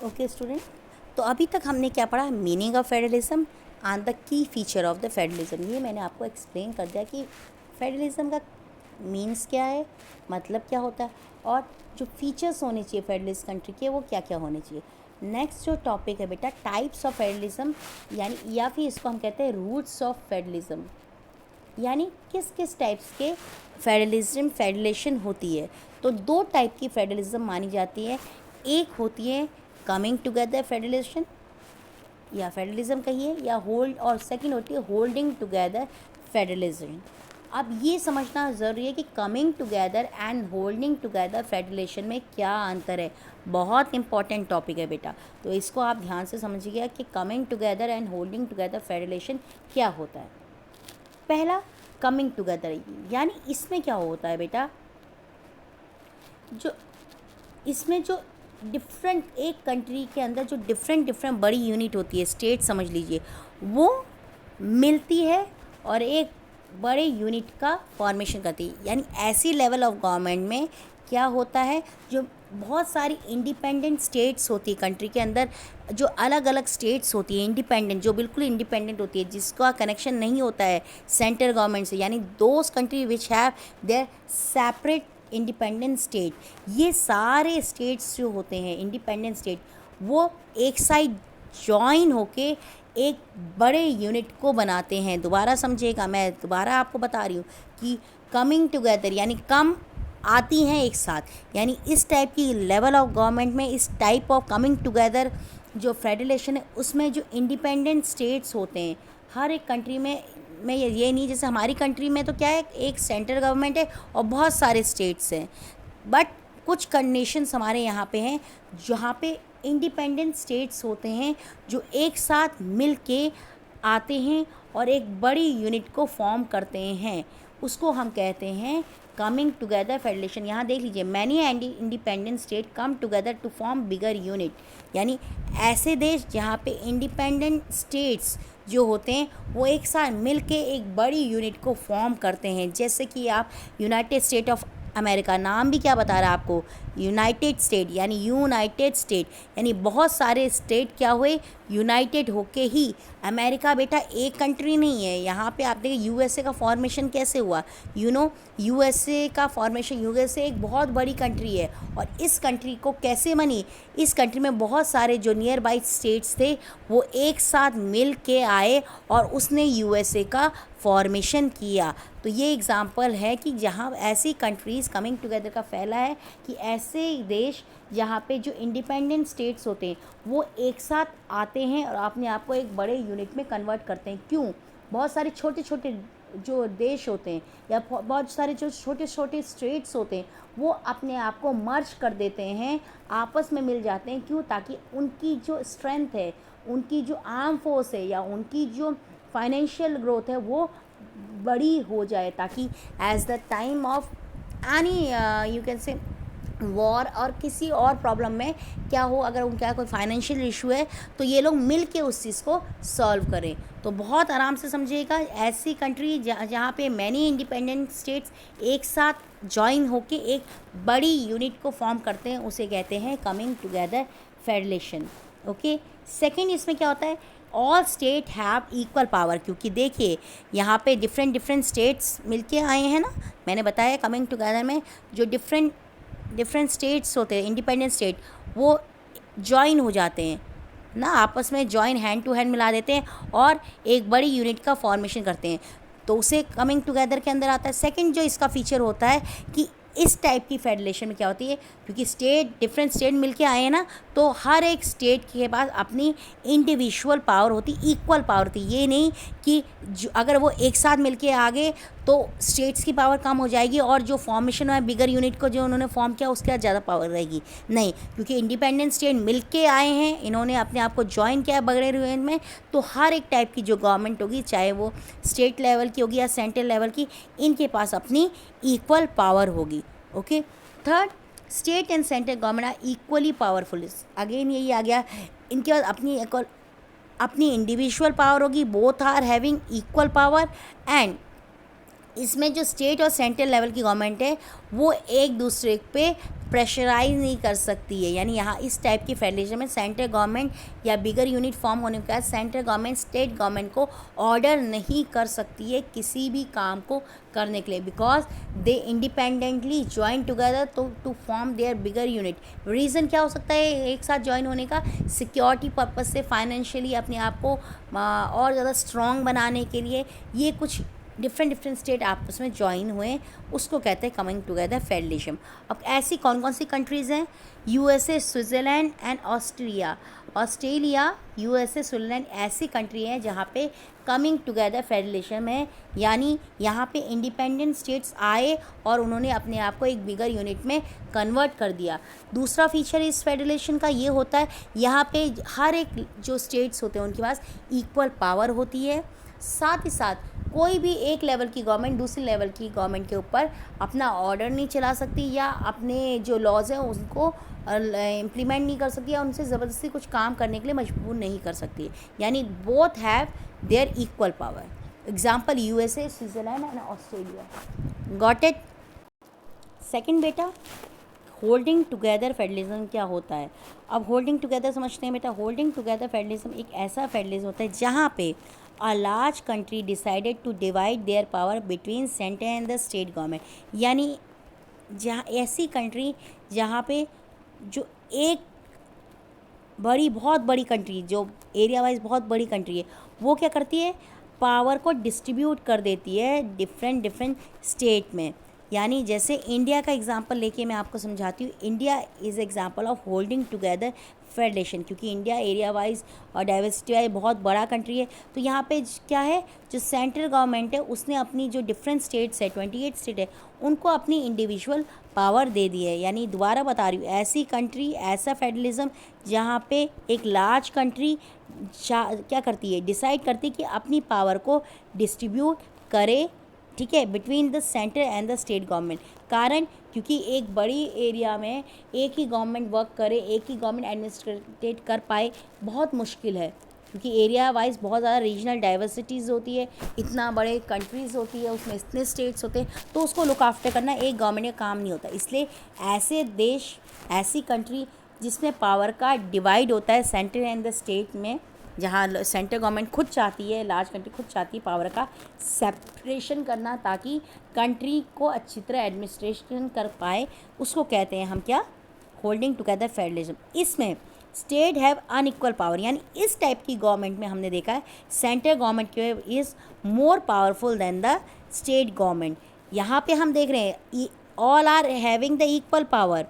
Okay student, तो अभी तक हमने क्या पढ़ा? Meaning of federalism and the key feature of the federalism. ये मैंने आपको एक्सप्लेन कर दिया कि फेडरलिज्म का मीन्स क्या है, मतलब क्या होता है, और जो फीचर्स होने चाहिए फेडरलिस्ट कंट्री के वो क्या क्या होने चाहिए। नेक्स्ट जो टॉपिक है बेटा, टाइप्स ऑफ फेडरलिज्म, यानी या फिर इसको हम कहते हैं रूट्स ऑफ फेडरलिज्म, यानी किस किस टाइप्स के फेडरेशन होती है। तो दो टाइप की फेडरलिज्म मानी जाती है। एक होती है कमिंग टुगेदर फेडरलिज्म या फेडरलिज्म कहिए, या होल्ड, और सेकंड होती है होल्डिंग टुगेदर फेडरलिज्म। अब ये समझना ज़रूरी है कि coming together and holding together federalism में क्या अंतर है। बहुत इंपॉर्टेंट टॉपिक है बेटा, तो इसको आप ध्यान से समझिएगा कि coming together and holding together federalism क्या होता है। पहला कमिंग टुगेदर, यानी इसमें क्या होता है बेटा, जो इसमें जो डिफरेंट, एक कंट्री के अंदर जो डिफरेंट बड़ी यूनिट होती है, स्टेट समझ लीजिए, वो मिलती है और एक बड़े यूनिट का फॉर्मेशन करती है। यानी ऐसी लेवल ऑफ गवर्नमेंट में क्या होता है, जो बहुत सारी इंडिपेंडेंट स्टेट्स होती है कंट्री के अंदर, जो अलग अलग स्टेट्स होती है इंडिपेंडेंट, जो बिल्कुल इंडिपेंडेंट होती है, जिसका कनेक्शन नहीं होता है सेंट्रल गवर्नमेंट से, यानी those country which have their separate independent state. ये सारे स्टेट्स जो होते हैं इंडिपेंडेंट स्टेट, वो एक साइड जॉइन होके एक बड़े यूनिट को बनाते हैं। दोबारा समझिएगा, मैं दोबारा आपको बता रही हूँ कि कमिंग टुगेदर यानी कम आती हैं एक साथ, यानी इस टाइप की लेवल ऑफ गवर्नमेंट में, इस टाइप ऑफ कमिंग टुगेदर जो फेडरेशन है, उसमें जो इंडिपेंडेंट स्टेट्स होते हैं हर एक कंट्री में ये नहीं, जैसे हमारी कंट्री में तो क्या है, एक सेंट्रल गवर्नमेंट है और बहुत सारे स्टेट्स हैं, बट कुछ कंडीशंस हमारे यहाँ पे हैं जहाँ पे इंडिपेंडेंट स्टेट्स होते हैं जो एक साथ मिल के आते हैं और एक बड़ी यूनिट को फॉर्म करते हैं, उसको हम कहते हैं कमिंग टुगेदर फेडरेशन। यहाँ देख लीजिए, many independent state come together to form bigger unit, यानी ऐसे देश जहाँ पे इंडिपेंडेंट स्टेट्स जो होते हैं वो एक साथ मिल के एक बड़ी यूनिट को फॉर्म करते हैं। जैसे कि आप यूनाइटेड स्टेट ऑफ अमेरिका, नाम भी क्या बता रहा है आपको, यूनाइटेड स्टेट, यानी यूनाइटेड स्टेट, यानी बहुत सारे स्टेट क्या हुए, यूनाइटेड होके ही। अमेरिका बेटा एक कंट्री नहीं है। यहाँ पे आप देखिए यूएसए का फॉर्मेशन कैसे हुआ, यूएसए का फॉर्मेशन, यूएसए एक बहुत बड़ी कंट्री है, और इस कंट्री को कैसे बनी, इस कंट्री में बहुत सारे जो नियर बाई स्टेट्स थे वो एक साथ मिल के आए और उसने यूएसए का फॉर्मेशन किया। तो ये एग्ज़ाम्पल है कि जहाँ ऐसी कंट्रीज़ कमिंग टुगेदर का फैला है कि ऐसे देश जहाँ पे जो इंडिपेंडेंट स्टेट्स होते हैं वो एक साथ आते हैं और अपने आप को एक बड़े यूनिट में कन्वर्ट करते हैं। क्यों? बहुत सारे छोटे छोटे जो देश होते हैं या बहुत सारे जो छोटे छोटे स्टेट्स होते हैं वो अपने आप को मर्ज कर देते हैं, आपस में मिल जाते हैं। क्यों? ताकि उनकी जो स्ट्रेंथ है, उनकी जो आर्म फोर्स है, या उनकी जो फाइनेंशियल ग्रोथ है वो बड़ी हो जाए, ताकि as the time of any you can say war और किसी और प्रॉब्लम में क्या हो, अगर उनका कोई फाइनेंशियल इशू है तो ये लोग मिल के उस चीज़ को सॉल्व करें। तो बहुत आराम से समझिएगा, ऐसी कंट्री जहाँ पे मैनी इंडिपेंडेंट स्टेट्स एक साथ जॉइन होके एक बड़ी यूनिट को फॉर्म करते हैं, उसे कहते हैं coming together federation. Okay, second इसमें क्या होता है, all state have equal power, क्योंकि देखिए यहाँ पे डिफरेंट स्टेट्स मिलके आए हैं ना, मैंने बताया कमिंग टुगेदर में जो डिफरेंट स्टेट्स होते हैं इंडिपेंडेंट स्टेट, वो जॉइन हो जाते हैं ना, आपस में जॉइन हैंड टू हैंड मिला देते हैं और एक बड़ी यूनिट का फॉर्मेशन करते हैं, तो उसे कमिंग टुगेदर के अंदर आता है। सेकंड जो इसका फीचर होता है कि इस टाइप की फेडरेशन में क्या होती है, क्योंकि डिफरेंट स्टेट मिलके आए हैं ना, तो हर एक स्टेट के पास अपनी इंडिविजुअल पावर होती, इक्वल पावर होती। ये नहीं कि अगर वो एक साथ मिलके आ गए तो स्टेट्स की पावर कम हो जाएगी और जो फॉर्मेशन है बिगर यूनिट को जो उन्होंने फॉर्म किया उसके बाद ज़्यादा पावर रहेगी, नहीं, क्योंकि इंडिपेंडेंट स्टेट मिलके आए हैं, इन्होंने अपने आप को ज्वाइन किया बगैर यूनियन में, तो हर एक टाइप की जो गवर्नमेंट होगी, चाहे वो स्टेट लेवल की होगी या सेंट्रल लेवल की, इनके पास अपनी इक्वल पावर होगी। Okay, third, state and central government are equally powerful. Again यही आ गया, इनके पास अपनी इंडिविजुअल पावर होगी, both are having equal power, and इसमें जो स्टेट और सेंट्रल लेवल की गवर्नमेंट है वो एक दूसरे पे प्रेशराइज नहीं कर सकती है। यानी यहाँ इस टाइप की फेडरेशन में सेंट्रल गवर्नमेंट या बिगर यूनिट फॉर्म होने के बाद सेंट्रल गवर्नमेंट स्टेट गवर्नमेंट को ऑर्डर नहीं कर सकती है किसी भी काम को करने के लिए, because they independently join together to form their bigger unit. Reason क्या हो सकता है एक साथ ज्वाइन होने का? सिक्योरिटी पर्पज़ से, फाइनेंशियली अपने आप को और ज़्यादा स्ट्रॉन्ग बनाने के लिए ये कुछ डिफरेंट स्टेट आपस में ज्वाइन हुए, उसको कहते हैं कमिंग टुगेदर फेडरेशन। अब ऐसी कौन कौन सी कंट्रीज़ हैं? USA, Switzerland and Australia. Australia, USA, Switzerland ऐसी कंट्री हैं जहाँ पे कमिंग टुगेदर फेडरेशन में, यानी यहाँ पे इंडिपेंडेंट स्टेट्स आए और उन्होंने अपने आप को एक बिगर यूनिट में कन्वर्ट कर दिया। दूसरा फीचर इस फेडरेशन का ये होता है, यहाँ पे हर एक जो स्टेट्स होते हैं उनके पास इक्वल पावर होती है। साथ ही साथ कोई भी एक लेवल की गवर्नमेंट दूसरी लेवल की गवर्नमेंट के ऊपर अपना ऑर्डर नहीं चला सकती या अपने जो लॉज हैं उनको इम्प्लीमेंट नहीं कर सकती या उनसे ज़बरदस्ती कुछ काम करने के लिए मजबूर नहीं कर सकती। यानी both have their equal power. Example USA, Switzerland and Australia. Got it? Second बेटा, होल्डिंग टुगेदर फेडरलिज्म क्या होता है? अब होल्डिंग टुगेदर समझते हैं बेटा। होल्डिंग टुगेदर फेडरलिज्म एक ऐसा फेडरलिज्म होता है जहाँ पे a large country decided to divide their power between center and the state government। यानी जहाँ ऐसी कंट्री जहाँ पे जो एक बहुत बड़ी कंट्री जो एरिया वाइज बहुत बड़ी कंट्री है वो क्या करती है, पावर को डिस्ट्रीब्यूट कर देती है डिफरेंट स्टेट में। यानी जैसे इंडिया का एग्जांपल लेके मैं आपको समझाती हूँ। India is example of holding together federation, क्योंकि इंडिया एरिया वाइज और डाइवर्सिटी वाइज बहुत बड़ा कंट्री है। तो यहाँ पे क्या है, जो सेंट्रल गवर्नमेंट है उसने अपनी जो डिफरेंट स्टेट्स है 28 स्टेट है उनको अपनी इंडिविजुअल पावर दे दी है। यानी दोबारा बता रही हूँ, ऐसी कंट्री, ऐसा फेडरलिज्म जहाँ पे एक लार्ज कंट्री क्या करती है, डिसाइड करती है कि अपनी पावर को डिस्ट्रीब्यूट करे, ठीक है, between the centre and the state government. कारण क्योंकि एक बड़ी एरिया में एक ही गवर्नमेंट वर्क करे, एक ही गवर्नमेंट एडमिनिस्ट्रेट कर पाए बहुत मुश्किल है, क्योंकि एरिया वाइज बहुत ज़्यादा रीजनल डाइवर्सिटीज़ होती है, इतना बड़े कंट्रीज़ होती है, उसमें इतने स्टेट्स होते हैं, तो उसको लुक आफ्टर करना एक गवर्नमेंट का काम नहीं होता। इसलिए ऐसे देश, ऐसी कंट्री जिसमें पावर का डिवाइड होता है सेंटर एंड द स्टेट में, जहाँ सेंट्रल गवर्नमेंट खुद चाहती है, लार्ज कंट्री खुद चाहती है पावर का सेपरेशन करना ताकि कंट्री को अच्छी तरह एडमिनिस्ट्रेशन कर पाए, उसको कहते हैं हम क्या, होल्डिंग टुगेदर फेडरलिज्म। इसमें स्टेट हैव अनइक्वल पावर, यानी इस टाइप की गवर्नमेंट में हमने देखा है central government is more powerful than the state government. यहाँ पे हम देख रहे हैं all are having the equal power,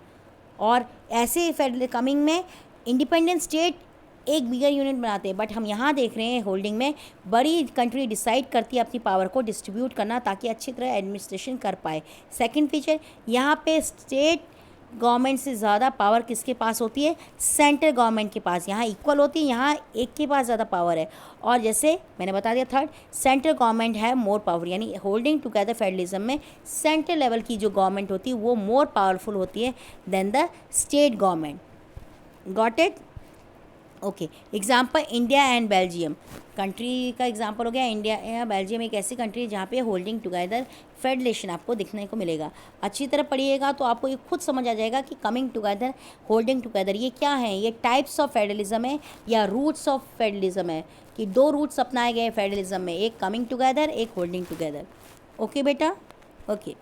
और ऐसे फेडरल कमिंग में इंडिपेंडेंट स्टेट एक बिगर यूनिट बनाते हैं, बट हम यहाँ देख रहे हैं होल्डिंग में बड़ी कंट्री डिसाइड करती है अपनी पावर को डिस्ट्रीब्यूट करना ताकि अच्छी तरह एडमिनिस्ट्रेशन कर पाए। सेकंड फीचर, यहाँ पे स्टेट गवर्नमेंट से ज़्यादा पावर किसके पास होती है, सेंट्रल गवर्नमेंट के पास। यहाँ इक्वल होती है, यहाँ एक के पास ज़्यादा पावर है। और जैसे मैंने बता दिया थर्ड, सेंट्रल गवर्नमेंट है मोर पावर, यानी होल्डिंग टुगेदर फेडरलिज्म में सेंट्रल लेवल की जो गवर्नमेंट होती है वो मोर पावरफुल होती है than the state government. Got it? Okay. Example India and Belgium. Country का एग्जाम्पल हो गया इंडिया या बेल्जियम, एक ऐसी कंट्री है जहाँ पे होल्डिंग टुगेदर फेडरेशन आपको दिखने को मिलेगा। अच्छी तरह पढ़िएगा तो आपको ये खुद समझ आ जाएगा कि कमिंग टुगेदर, होल्डिंग टुगेदर ये क्या है, ये टाइप्स ऑफ फेडरलिज्म है या रूट्स ऑफ फेडरलिज्म है, कि दो रूट्स अपनाए गए फेडरलिज्म में, एक कमिंग टुगेदर, एक होल्डिंग टुगेदर। ओके बेटा, ओके।